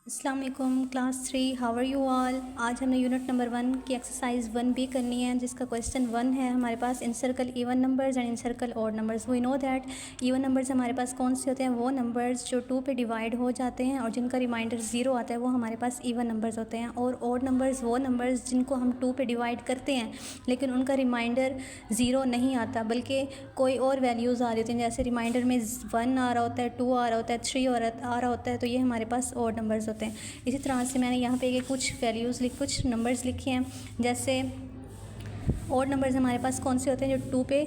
अस्सलाम वालेकुम class 3 how are you all. आज हमने यूनिट नंबर 1 की एक्सरसाइज 1B करनी है, जिसका क्वेश्चन 1 है हमारे पास in circle even numbers and in circle odd numbers. We know that even numbers हमारे पास कौन से होते हैं, वो नंबर्स जो 2 पे डिवाइड हो जाते हैं और जिनका रिमाइंडर 0 आता है वो हमारे पास इवन नंबर्स होते हैं। और ऑड नंबर्स वो नंबर्स जिनको हम 2 पे डिवाइड करते हैं लेकिन उनका रिमाइंडर 0 नहीं आता बल्कि कोई और वैल्यूज़ आ रही होती हैं, जैसे रिमाइंडर में 1 आ रहा होता है, 2 आ रहा होता है, 3 आ रहा होता है, तो ये हमारे पास ऑड नंबर्स होते हैं। इसी तरह से मैंने यहाँ पे कुछ वैल्यूज़ कुछ नंबर्स लिखे हैं। जैसे ऑड नंबर्स हमारे पास कौन से होते हैं, जो 2 पे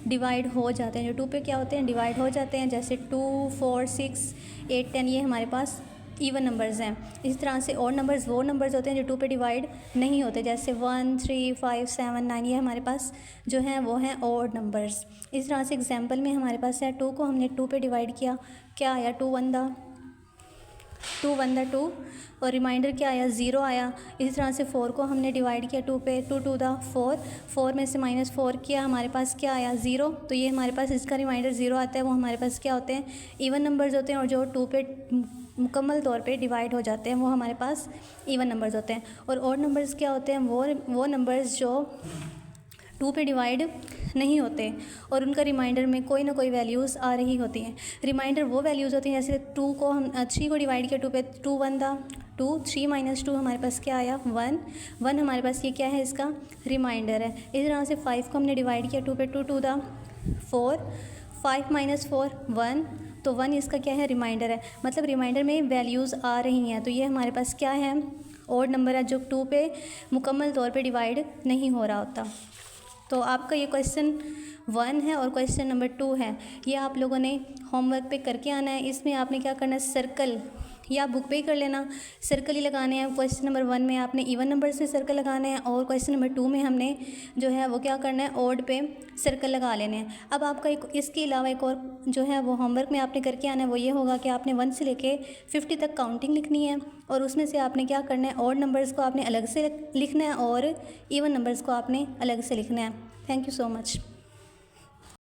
डिवाइड हो जाते हैं, जो 2 पे क्या होते हैं, डिवाइड हो जाते हैं। जैसे 2, 4, 6, 8, 10 ये हमारे पास इवन नंबर्स हैं। इसी तरह से ऑड नंबर्स वो नंबर्स होते हैं जो 2 पे डिवाइड नहीं होते, जैसे 1, 3, 5, 7, 9 ये हमारे पास जो हैं वो हैं ऑड नंबर्स। इस तरह से एग्जांपल में हमारे पास है 2 को हमने 2 पे डिवाइड किया, क्या आया, 2 1 दा 2 और रिमाइंडर क्या आया, 0 आया। इसी तरह से 4 को हमने डिवाइड किया 2 पे, 2 2 दा 4, 4 में से -4 किया, हमारे पास क्या आया, 0। तो ये हमारे पास इसका रिमाइंडर 0 आता है। वो हमारे पास क्या होते हैं, इवन नंबर्स होते हैं, और जो 2 पे मुकम्मल तौर पे डिवाइड हो जाते हैं वो हमारे पास इवन नंबर्स होते हैं। और ऑड नंबर्स क्या होते हैं, वो नंबर्स जो 2 पे डिवाइड नहीं होते और उनका रिमाइंडर में कोई ना कोई वैल्यूज़ आ रही होती हैं। रिमाइंडर वो वैल्यूज़ होती हैं, जैसे 2 को हम 3 को डिवाइड किया 2 पे, 2 1 दा 2, 3 - 2 हमारे पास क्या आया, 1 1 हमारे पास ये क्या है, इसका रिमाइंडर है। इस तरह से 5 को हमने डिवाइड किया 2 पे, 2 2 दा 4, 5 - 4 1, तो 1 इसका क्या है, रिमाइंडर है। मतलब रिमाइंडर में वैल्यूज़ आ रही हैं, तो ये हमारे पास क्या है, ऑड नंबर है जो 2 पे मुकम्मल तौर पे डिवाइड नहीं हो रहा होता। तो आपका ये क्वेश्चन 1 है और क्वेश्चन नंबर 2 है, ये आप लोगों ने होमवर्क पे करके आना है। इसमें आपने क्या करना है, सर्कल या बुक पे ही कर लेना, सर्कल ही लगाने हैं। क्वेश्चन नंबर 1 में आपने इवन नंबर से सर्कल लगाने हैं और क्वेश्चन नंबर 2 में हमने जो है वो क्या करना है, ऑड पे सर्कल लगा लेने हैं। अब आपका इसके अलावा एक और जो है वो होमवर्क में आपने करके आना है, वो ये होगा कि आपने 1 से लेके 50 तक काउंटिंग लिखनी है और उसमें से आपने क्या करना है, ऑड नंबर्स को आपने अलग से लिखना है और इवन नंबर्स को आपने अलग से लिखना है। Thank you so much.